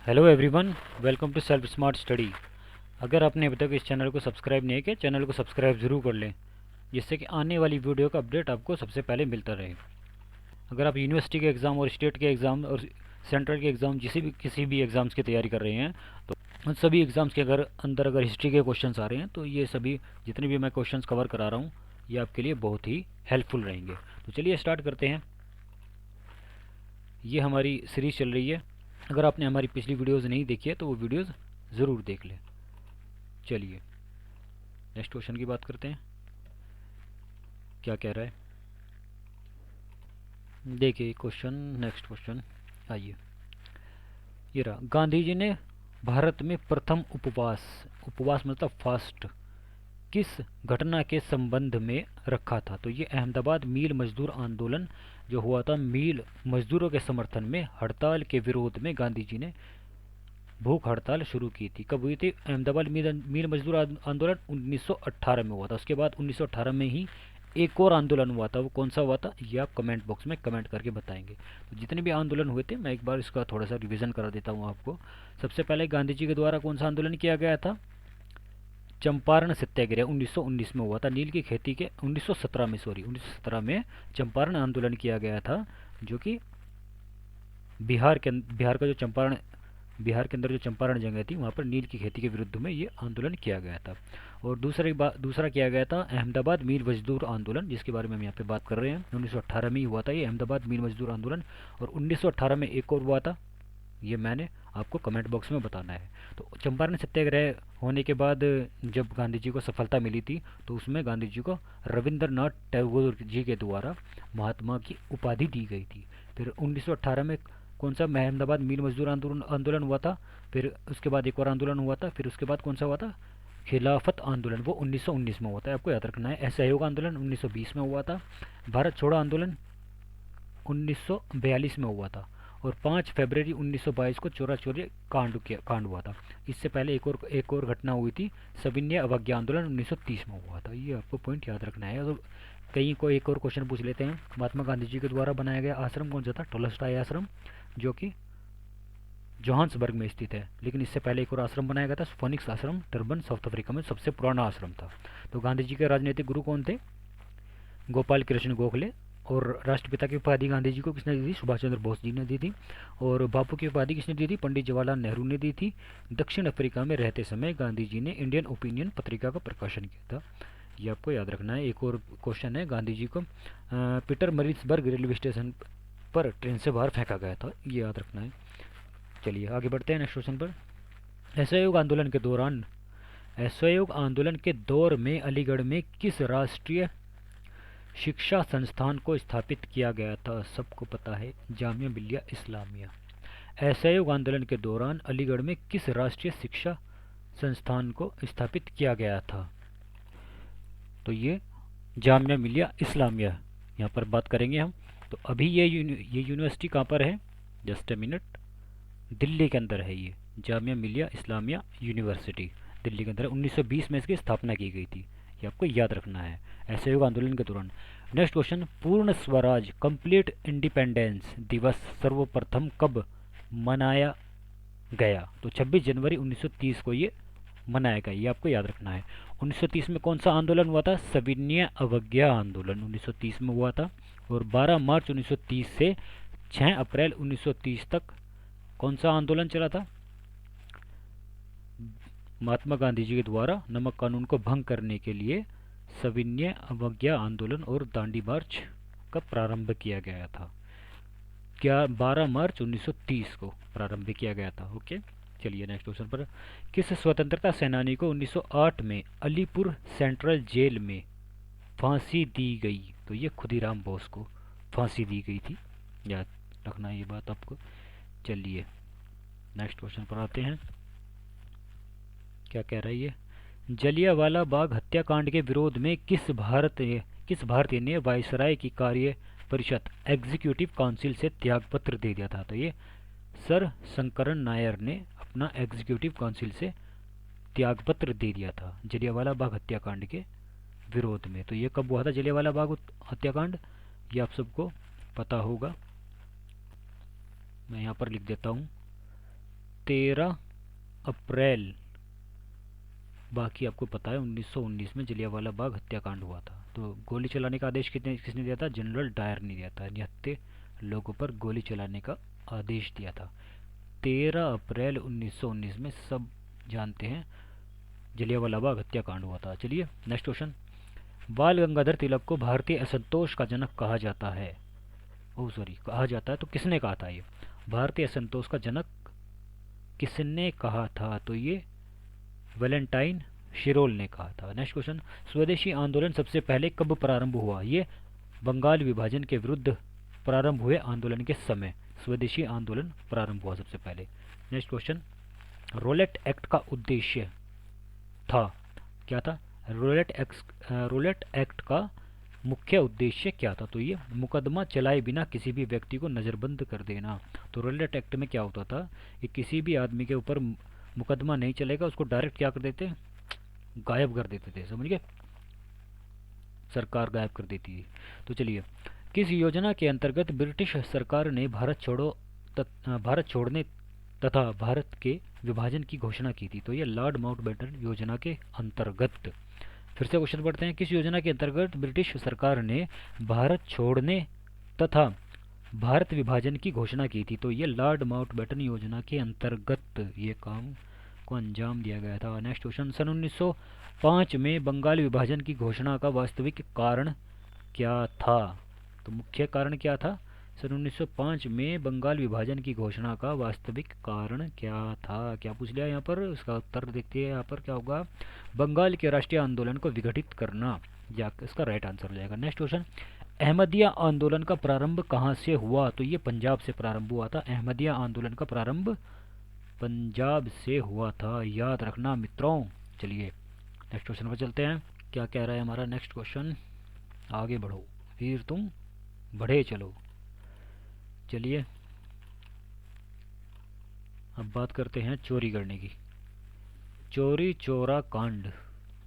Hello everyone, welcome to self smart study. अगर आपने अभी तक इस चैनल को सब्सक्राइब नहीं किया, चैनल को सब्सक्राइब ज़रूर कर लें, जिससे कि आने वाली वीडियो का अपडेट आपको सबसे पहले मिलता रहे। अगर आप यूनिवर्सिटी के एग्ज़ाम और स्टेट के एग्ज़ाम और सेंट्रल के एग्ज़ाम किसी भी एग्ज़ाम्स की तैयारी कर रहे हैं, तो उन सभी एग्ज़ाम्स के अगर हिस्ट्री के क्वेश्चंस आ रहे हैं, तो ये सभी जितने भी मैं क्वेश्चंस कवर करा रहा हूँ, ये आपके लिए बहुत ही हेल्पफुल रहेंगे। तो चलिए स्टार्ट करते हैं। ये हमारी सीरीज़ चल रही है। अगर आपने हमारी पिछली वीडियोज़ नहीं देखी है तो वो वीडियोज़ ज़रूर देख लें। चलिए नेक्स्ट क्वेश्चन की बात करते हैं, क्या कह रहा है। देखिए क्वेश्चन, नेक्स्ट क्वेश्चन आइए। ये रहा, गांधी जी ने भारत में प्रथम उपवास, उपवास मतलब फास्ट, किस घटना के संबंध में रखा था? तो ये अहमदाबाद मील मजदूर आंदोलन जो हुआ था, मील मजदूरों के समर्थन में हड़ताल के विरोध में गांधी जी ने भूख हड़ताल शुरू की थी। कब हुई थी? अहमदाबाद मील मजदूर आंदोलन 1918 में हुआ था। उसके बाद 1918 में ही एक और आंदोलन हुआ था। वो कौन सा हुआ था, ये आप कमेंट बॉक्स में कमेंट करके बताएंगे। तो जितने भी आंदोलन हुए थे, मैं एक बार इसका थोड़ा सा रिवीजन करा देता हूँ आपको। सबसे पहले गांधी जी के द्वारा कौन सा आंदोलन किया गया था? चंपारण सत्याग्रह 1919 में हुआ था। नील की खेती के 1917 में, सॉरी 1917 में चंपारण आंदोलन किया गया था, जो कि बिहार के अंदर जो चंपारण जगह थी, वहाँ पर नील की खेती के विरुद्ध में ये आंदोलन किया गया था। और दूसरा किया गया था अहमदाबाद मील मजदूर आंदोलन, जिसके बारे में हम यहाँ पे बात कर रहे हैं। 1918 में ही हुआ था ये अहमदाबाद मील मजदूर आंदोलन। और 1918 में एक और हुआ था, ये मैंने आपको कमेंट बॉक्स में बताना है। तो चंपारण सत्याग्रह होने के बाद जब गांधी जी को सफलता मिली थी, तो उसमें गांधी जी को रविंद्रनाथ टैगोर जी के द्वारा महात्मा की उपाधि दी गई थी। फिर 1918 में कौन सा अहमदाबाद मील मजदूर आंदोलन हुआ था। फिर उसके बाद एक और आंदोलन हुआ था। फिर उसके बाद कौन सा हुआ था? खिलाफत आंदोलन, वो 1919 में हुआ था, आपको याद रखना है। असहयोग आंदोलन 1920 में हुआ था। भारत छोड़ो आंदोलन 1942 में हुआ था। और 5 फरवरी 1922 को चोरा चोरी कांड हुआ था। इससे पहले एक और घटना हुई थी, सविनय अवज्ञा आंदोलन 1930 में हुआ था। ये आपको पॉइंट याद रखना है। तो कहीं को एक और क्वेश्चन पूछ लेते हैं। महात्मा गांधी जी के द्वारा बनाया गया आश्रम कौन सा था? टोलस्टॉय आश्रम, जो कि जोहान्सबर्ग में स्थित है। लेकिन इससे पहले एक और आश्रम बनाया गया था, फोनिक्स आश्रम, टर्बन, साउथ अफ्रीका में सबसे पुराना आश्रम था। तो गांधी जी के राजनीतिक गुरु कौन थे? गोपाल कृष्ण गोखले। और राष्ट्रपिता की उपाधि गांधी जी को किसने दी थी? सुभाष चंद्र बोस जी ने दी थी। और बापू की उपाधि किसने दी थी? पंडित जवाहरलाल नेहरू ने दी थी। दक्षिण अफ्रीका में रहते समय गांधी जी ने इंडियन ओपिनियन पत्रिका का प्रकाशन किया था। ये आपको याद रखना है। एक और क्वेश्चन है, गांधी जी को पीटर मरीट्सबर्ग रेलवे स्टेशन पर ट्रेन से बाहर फेंका गया था, ये याद रखना है। चलिए आगे बढ़ते हैं नेक्स्ट क्वेश्चन पर। असहयोग आंदोलन के दौरान, असहयोग आंदोलन के दौर में अलीगढ़ में किस राष्ट्रीय शिक्षा संस्थान को स्थापित किया गया था? सबको पता है, जामिया मिलिया इस्लामिया। असहयोग आंदोलन के दौरान अलीगढ़ में किस राष्ट्रीय शिक्षा संस्थान को स्थापित किया गया था? तो ये जामिया मिलिया इस्लामिया, यहाँ पर बात करेंगे हम। तो अभी ये यूनिवर्सिटी कहाँ पर है? जस्ट ए मिनट, दिल्ली के अंदर है ये जामिया मिलिया इस्लामिया यूनिवर्सिटी, दिल्ली के अंदर है। 1920 में इसकी स्थापना की गई थी, ये आपको याद रखना है असहयोग आंदोलन के दौरान। नेक्स्ट क्वेश्चन, पूर्ण स्वराज कंप्लीट इंडिपेंडेंस दिवस सर्वप्रथम कब मनाया गया? तो 26 जनवरी 1930 को ये मनाया गया, ये आपको याद रखना है। 1930 में कौन सा आंदोलन हुआ था? सविनय अवज्ञा आंदोलन 1930 में हुआ था। और 12 मार्च 1930 से 6 अप्रैल 1930 तक कौन सा आंदोलन चला था? महात्मा गांधी जी के द्वारा नमक कानून को भंग करने के लिए सविनय अवज्ञा आंदोलन और दांडी मार्च का प्रारंभ किया गया था। क्या 12 मार्च 1930 को प्रारंभ किया गया था। ओके, चलिए नेक्स्ट क्वेश्चन पर। किस स्वतंत्रता सेनानी को 1908 में अलीपुर सेंट्रल जेल में फांसी दी गई? तो ये खुदीराम बोस को फांसी दी गई थी, याद रखना ये बात आपको। चलिए नेक्स्ट क्वेश्चन पर आते हैं, क्या कह रही है। जलियांवाला बाग हत्याकांड के विरोध में किस भारतीय ने वायसराय की कार्य परिषद एग्जीक्यूटिव काउंसिल से त्यागपत्र दे दिया था? तो ये सर शंकरन नायर ने अपना एग्जीक्यूटिव काउंसिल से त्यागपत्र दे दिया था जलियांवाला बाग हत्याकांड के विरोध में। तो ये कब हुआ था जलियांवाला बाग हत्याकांड? ये आप सबको पता होगा, मैं यहाँ पर लिख देता हूँ। 13 अप्रैल, बाकी आपको पता है 1919 में जलियांवाला बाग हत्याकांड हुआ था। तो गोली चलाने का आदेश किसने दिया था? जनरल डायर ने दिया था। निहत्थे लोगों पर गोली चलाने का आदेश दिया था 13 अप्रैल 1919 में, सब जानते हैं जलियांवाला बाग हत्याकांड हुआ था। चलिए नेक्स्ट क्वेश्चन। बाल गंगाधर तिलक को भारतीय असंतोष का जनक कहा जाता है। ओह सॉरी, कहा जाता है तो किसने कहा था? ये भारतीय असंतोष का जनक किसने कहा था? तो ये वैलेंटाइन शिरोल ने कहा था। Next question. स्वदेशी आंदोलन सबसे पहले कब प्रारंभ हुआ? ये बंगाल विभाजन के विरुद्ध प्रारंभ हुए आंदोलन के समय स्वदेशी आंदोलन प्रारंभ हुआ सबसे पहले। Next question. रोलेट एक्ट का उद्देश्य था, क्या था? रोलेट एक्ट का मुख्य उद्देश्य क्या था? तो ये मुकदमा चलाए बिना किसी भी व्यक्ति को नज़रबंद कर देना। तो रोलेट एक्ट में क्या होता था कि किसी भी आदमी के ऊपर मुकदमा नहीं चलेगा, उसको डायरेक्ट क्या कर देते? गायब कर देते थे, समझ गए? सरकार गायब कर देती थी। तो चलिए, किस योजना के अंतर्गत ब्रिटिश सरकार ने भारत छोड़ने तथा भारत के विभाजन की घोषणा की थी? तो ये लॉर्ड माउंटबेटन योजना के अंतर्गत। फिर से क्वेश्चन पढ़ते हैं। किस योजना के अंतर्गत ब्रिटिश सरकार ने भारत छोड़ने तथा भारत विभाजन की घोषणा की थी? तो ये लॉर्ड माउंटबेटन योजना के अंतर्गत ये काम को अंजाम दिया गया था। Next question. सन 1905 में बंगाल विभाजन की घोषणा का वास्तविक कारण क्या था? तो मुख्य कारण क्या था? सन 1905 में बंगाल विभाजन की घोषणा का वास्तविक कारण क्या था? क्या पूछ लिया यहाँ पर? इसका उत्तर देखते हैं। यहाँ पर क्या होगा? बंगाल के राष्ट्रीय आंदोलन को विघटित करना, या इसका राइट आंसर हो जाएगा। Next question. अहमदिया आंदोलन का प्रारंभ कहाँ से हुआ? तो ये पंजाब से प्रारंभ हुआ था। अहमदिया आंदोलन का प्रारंभ पंजाब से हुआ था, याद रखना मित्रों। चलिए नेक्स्ट क्वेश्चन पर चलते हैं। क्या कह रहा है हमारा नेक्स्ट क्वेश्चन? आगे बढ़ो वीर तुम बढ़े चलो। चलिए अब बात करते हैं चोरी करने की। चोरी चोरा कांड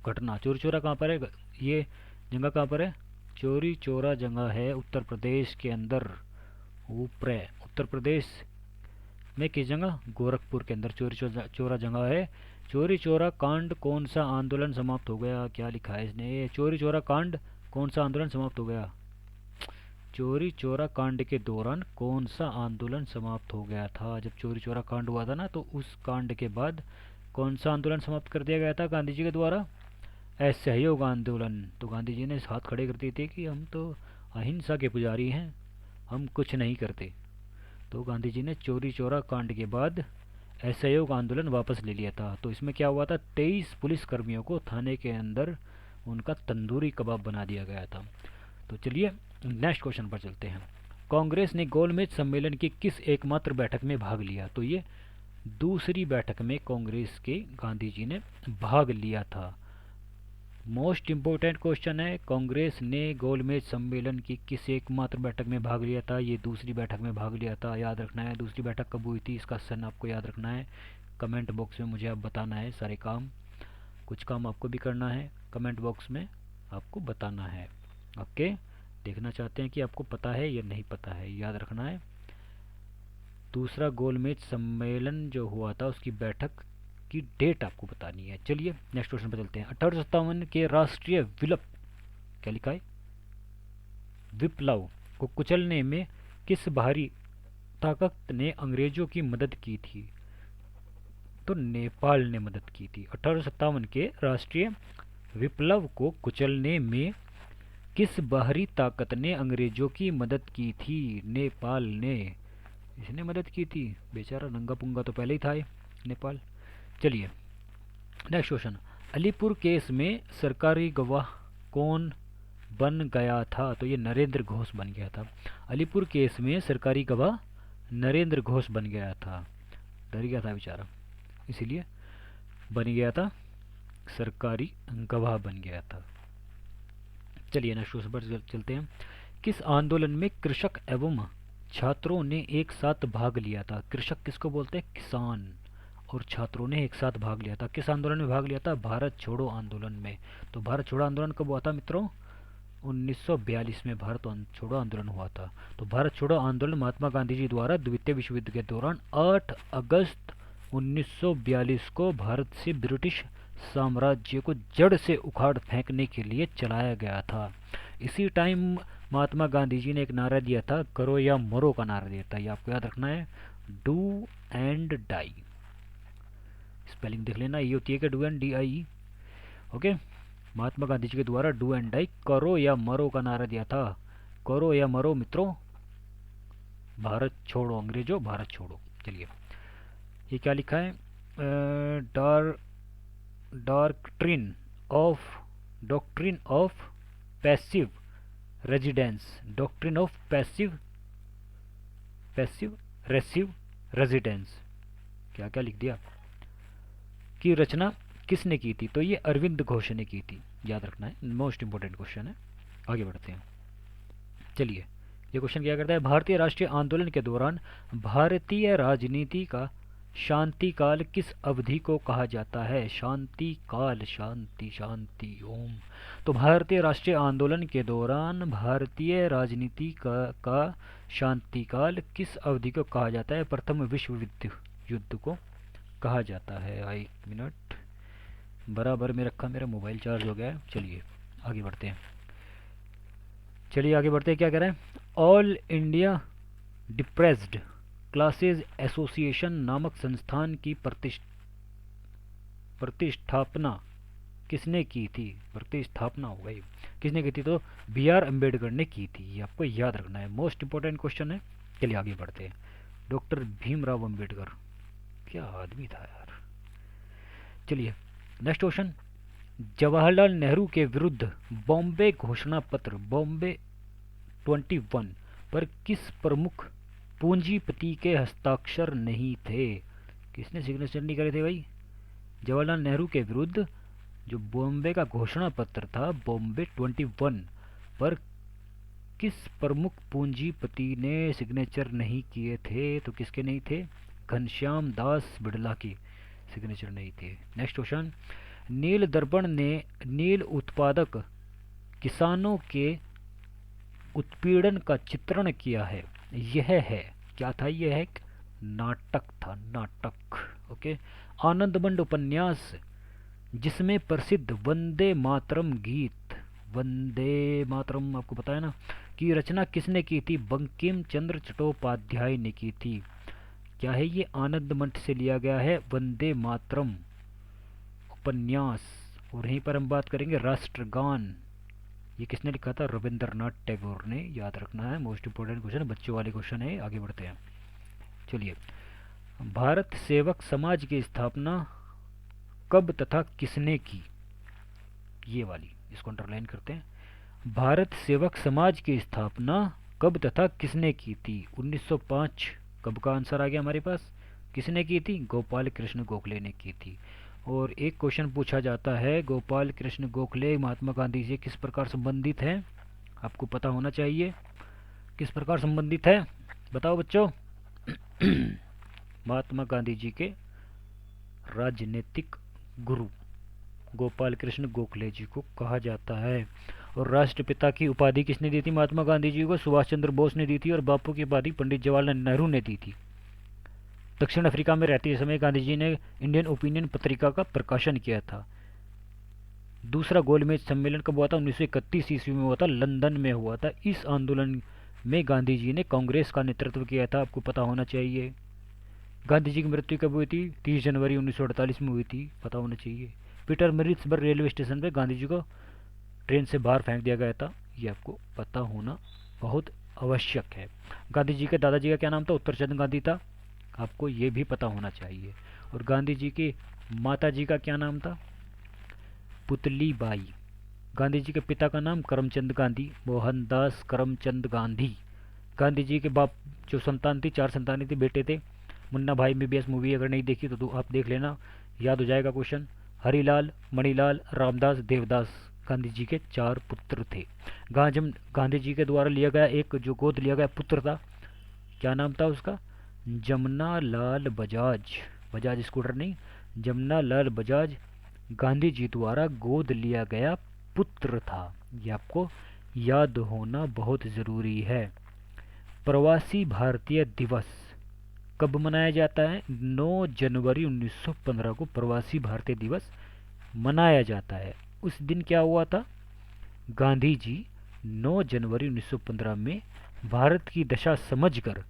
घटना। चोरी चोरा कहाँ पर है? ये जगह कहाँ पर है? चोरी चोरा जगह है उत्तर प्रदेश के अंदर, ऊपर उत्तर प्रदेश में किस जगह? गोरखपुर के अंदर चोरी चोरा जगह है। चोरी चोरा कांड कौन सा आंदोलन समाप्त हो गया? क्या लिखा है इसने? चोरी चोरा कांड कौन सा आंदोलन समाप्त हो गया? चोरी चोरा कांड के दौरान कौन सा आंदोलन समाप्त हो गया था? जब चोरी चोरा कांड हुआ था ना, तो उस कांड के बाद कौन सा आंदोलन समाप्त कर दिया गया था गांधी जी के द्वारा? असहयोग आंदोलन। तो गांधी जी ने हाथ खड़े कर दिए थे कि हम तो अहिंसा के पुजारी हैं, हम कुछ नहीं करते। तो गांधी जी ने चोरी चोरा कांड के बाद असहयोग आंदोलन वापस ले लिया था। तो इसमें क्या हुआ था? 23 पुलिस कर्मियों को थाने के अंदर उनका तंदूरी कबाब बना दिया गया था। तो चलिए नेक्स्ट क्वेश्चन पर चलते हैं। कांग्रेस ने गोलमेज सम्मेलन की किस एकमात्र बैठक में भाग लिया? तो ये दूसरी बैठक में कांग्रेस के गांधी जी ने भाग लिया था। मोस्ट इम्पोर्टेंट क्वेश्चन है, कांग्रेस ने गोलमेज सम्मेलन की किस एकमात्र बैठक में भाग लिया था? ये दूसरी बैठक में भाग लिया था, याद रखना है। दूसरी बैठक कब हुई थी इसका सन आपको याद रखना है। कमेंट बॉक्स में मुझे आप बताना है सारे काम, कुछ काम आपको भी करना है, कमेंट बॉक्स में आपको बताना है। ओके, देखना चाहते हैं कि आपको पता है या नहीं पता है, याद रखना है। दूसरा गोलमेज सम्मेलन जो हुआ था उसकी बैठक की डेट आपको बतानी है। चलिए नेक्स्ट क्वेश्चन पर चलते हैं। 1857 के राष्ट्रीय क्या लिखा है? विप्लव को कुचलने में किस बाहरी ताकत ने अंग्रेजों की मदद की थी? तो नेपाल ने मदद की थी। 1857 के राष्ट्रीय विप्लव को कुचलने में किस बाहरी ताकत ने अंग्रेजों की मदद की थी? नेपाल ने, इसने मदद की थी। बेचारा नंगा पुंगा तो पहले ही था ये नेपाल। चलिए नेक्स्ट क्वेश्चन। अलीपुर केस में सरकारी गवाह कौन बन गया था? तो ये नरेंद्र घोष बन गया था। अलीपुर केस में सरकारी गवाह नरेंद्र घोष बन गया था। डर गया था बेचारा, इसीलिए बन गया था, सरकारी गवाह बन गया था। चलिए नेक्स्ट क्वेश्चन पर चलते हैं। किस आंदोलन में कृषक एवं छात्रों ने एक साथ भाग लिया था? कृषक किसको बोलते हैं? किसान। और छात्रों ने एक साथ भाग लिया था। किस आंदोलन में भाग लिया था? भारत छोड़ो आंदोलन में। तो भारत छोड़ो आंदोलन कब हुआ था मित्रों? 1942 में भारत छोड़ो आंदोलन हुआ था। तो भारत छोड़ो आंदोलन महात्मा गांधी जी द्वारा द्वितीय विश्व युद्ध के दौरान 8 अगस्त 1942 को भारत से ब्रिटिश साम्राज्य को जड़ से उखाड़ फेंकने के लिए चलाया गया था। इसी टाइम महात्मा गांधी जी ने एक नारा दिया था, करो या मरो का नारा दिया था। ये आपको याद रखना है, डू एंड डाई। स्पेलिंग देख लेना, ये होती है कि do and die. Okay, Mahatma Gandhi ji के द्वारा डू एंड डाई, करो या मरो का नारा दिया था। करो या मरो मित्रों, भारत छोड़ो अंग्रेजों, भारत छोड़ो। चलिए, ये क्या लिखा है, doctrine of passive residence, doctrine of passive receive residence, क्या क्या लिख दिया, की रचना किसने की थी? तो ये अरविंद घोष ने की थी, याद रखना है, मोस्ट इंपोर्टेंट क्वेश्चन है। आगे बढ़ते हैं। चलिए, ये क्वेश्चन क्या करता है, भारतीय राष्ट्रीय आंदोलन के दौरान भारतीय राजनीति का शांति काल किस अवधि को कहा जाता है? शांति काल, शांति शांति ओम। तो भारतीय राष्ट्रीय आंदोलन के दौरान भारतीय राजनीति का शांति काल किस अवधि को कहा जाता है? प्रथम विश्व युद्ध को कहा जाता है। एक मिनट, बराबर में रखा, मेरा मोबाइल चार्ज हो गया है। चलिए आगे बढ़ते हैं। क्या कह रहे हैं, all India depressed classes association नामक संस्थान की प्रतिष्ठापना किसने की थी? प्रतिष्ठापना हो गई, किसने की थी? तो बी आर अम्बेडकर ने की थी। ये आपको याद रखना है, मोस्ट इंपोर्टेंट क्वेश्चन है। चलिए आगे बढ़ते हैं। डॉक्टर भीमराव अम्बेडकर, क्या आदमी था यार। चलिए नेक्स्ट क्वेश्चन, जवाहरलाल नेहरू के विरुद्ध बॉम्बे घोषणा पत्र, बॉम्बे 21 पर किस प्रमुख पूंजीपति के हस्ताक्षर नहीं थे? किसने सिग्नेचर नहीं करे थे भाई? जवाहरलाल नेहरू के विरुद्ध जो बॉम्बे का घोषणा पत्र था, बॉम्बे 21 पर किस प्रमुख पूंजीपति ने सिग्नेचर नहीं किए थे? तो किसके नहीं थे? घनश्याम दास बिड़ला की सिग्नेचर नहीं थे। नेक्स्ट क्वेश्चन, नील दर्पण ने नील उत्पादक किसानों के उत्पीड़न का चित्रण किया है। यह है, क्या था? यह एक नाटक था, नाटक। ओके, आनंदमंड उपन्यास जिसमें प्रसिद्ध वंदे मातरम गीत, वंदे मातरम आपको पता है ना, की रचना किसने की थी? बंकिम चंद्र चट्टोपाध्याय ने की थी। क्या है ये? आनंदमंड से लिया गया है वंदे मातरम उपन्यास। और यहीं पर हम बात करेंगे राष्ट्रगान, ये किसने लिखा था? रविंद्रनाथ टैगोर ने। याद रखना है, मोस्ट इंपोर्टेंट क्वेश्चन, बच्चों वाले क्वेश्चन है। आगे बढ़ते हैं। चलिए, भारत सेवक समाज की स्थापना कब तथा किसने की? ये वाली, इसको अंडरलाइन करते हैं। भारत सेवक समाज की स्थापना कब तथा किसने की थी? 1905। कब का आंसर आ गया हमारे पास? किसने की थी? गोपाल कृष्ण गोखले ने की थी। और एक क्वेश्चन पूछा जाता है, गोपाल कृष्ण गोखले महात्मा गांधी से किस प्रकार संबंधित हैं? आपको पता होना चाहिए, किस प्रकार संबंधित है, बताओ बच्चों। महात्मा गांधी जी के राजनीतिक गुरु गोपाल कृष्ण गोखले जी को कहा जाता है। और राष्ट्रपिता की उपाधि किसने दी थी महात्मा गांधी जी को? सुभाष चंद्र बोस ने दी थी। और बापू की उपाधि पंडित जवाहरलाल नेहरू ने दी थी। दक्षिण अफ्रीका में रहते समय गांधी जी ने इंडियन ओपिनियन पत्रिका का प्रकाशन किया था। दूसरा गोलमेज सम्मेलन कब हुआ था? 1931 ईस्वी में हुआ था, लंदन में हुआ था। इस आंदोलन में गांधी जी ने कांग्रेस का नेतृत्व किया था, आपको पता होना चाहिए। गांधी जी की मृत्यु कब हुई थी? 30 जनवरी 1948 में हुई थी, पता होना चाहिए। पीटर मरीट्सबर्ग रेलवे स्टेशन पर गांधी जी को ट्रेन से बाहर फेंक दिया गया था, ये आपको पता होना बहुत आवश्यक है। गांधी जी के दादाजी का क्या नाम था? उत्तरचंद गांधी था, आपको ये भी पता होना चाहिए। और गांधी जी की माता जी का क्या नाम था? पुतली बाई। गांधी जी के पिता का नाम करमचंद गांधी, मोहनदास करमचंद गांधी। गांधी जी के बाप जो संतान थी, 4 संतानें थी, बेटे थे। मुन्ना भाई में भी मूवी अगर नहीं देखी तो आप देख लेना, याद हो जाएगा क्वेश्चन। हरिलाल, मणिलाल, रामदास, देवदास, गांधी जी के 4 पुत्र थे। गांधी जी के द्वारा लिया गया एक जो गोद लिया गया पुत्र था, क्या नाम था उसका? जमुना लाल बजाज। बजाज स्कूटर नहीं, जमुना लाल बजाज गांधी जी द्वारा गोद लिया गया पुत्र था। ये आपको याद होना बहुत ज़रूरी है। प्रवासी भारतीय दिवस कब मनाया जाता है? 9 जनवरी 1915 को प्रवासी भारतीय दिवस मनाया जाता है। उस दिन क्या हुआ था? गांधी जी 9 जनवरी 1915 में भारत की दशा समझकर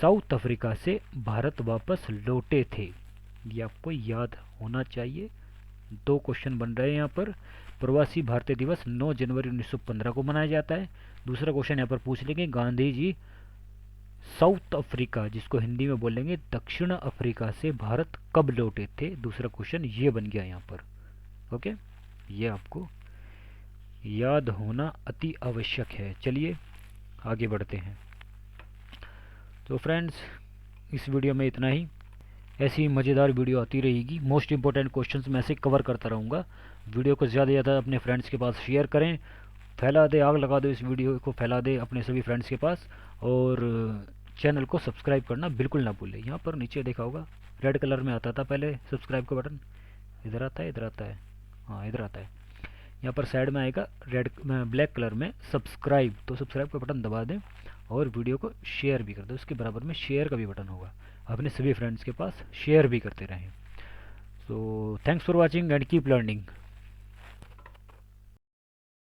साउथ अफ्रीका से भारत वापस लौटे थे। ये आपको याद होना चाहिए। दो क्वेश्चन बन रहे हैं यहाँ पर। प्रवासी भारतीय दिवस 9 जनवरी 1915 को मनाया जाता है। दूसरा क्वेश्चन यहाँ पर पूछ लेंगे, गांधी जी साउथ अफ्रीका, जिसको हिंदी में बोलेंगे दक्षिण अफ्रीका से भारत कब लौटे थे? दूसरा क्वेश्चन ये बन गया यहाँ पर। ओके, ये आपको याद होना अति आवश्यक है। चलिए आगे बढ़ते हैं। तो फ्रेंड्स, इस वीडियो में इतना ही। ऐसी मज़ेदार वीडियो आती रहेगी। मोस्ट इंपॉर्टेंट क्वेश्चंस मैं ऐसे कवर करता रहूँगा। वीडियो को ज़्यादा से ज़्यादा अपने फ्रेंड्स के पास शेयर करें। फैला दे, आग लगा दो, इस वीडियो को फैला दे अपने सभी फ्रेंड्स के पास। और चैनल को सब्सक्राइब करना बिल्कुल ना भूलें। यहाँ पर नीचे देखा होगा रेड कलर में आता था पहले सब्सक्राइब का बटन। इधर आता है, इधर आता है, हाँ इधर आता है। यहाँ पर साइड में आएगा रेड ब्लैक कलर में सब्सक्राइब, तो सब्सक्राइब का बटन दबा दें और वीडियो को शेयर भी कर दो। उसके बराबर में शेयर का भी बटन होगा, अपने सभी फ्रेंड्स के पास शेयर भी करते रहें। So thanks for watching and keep learning.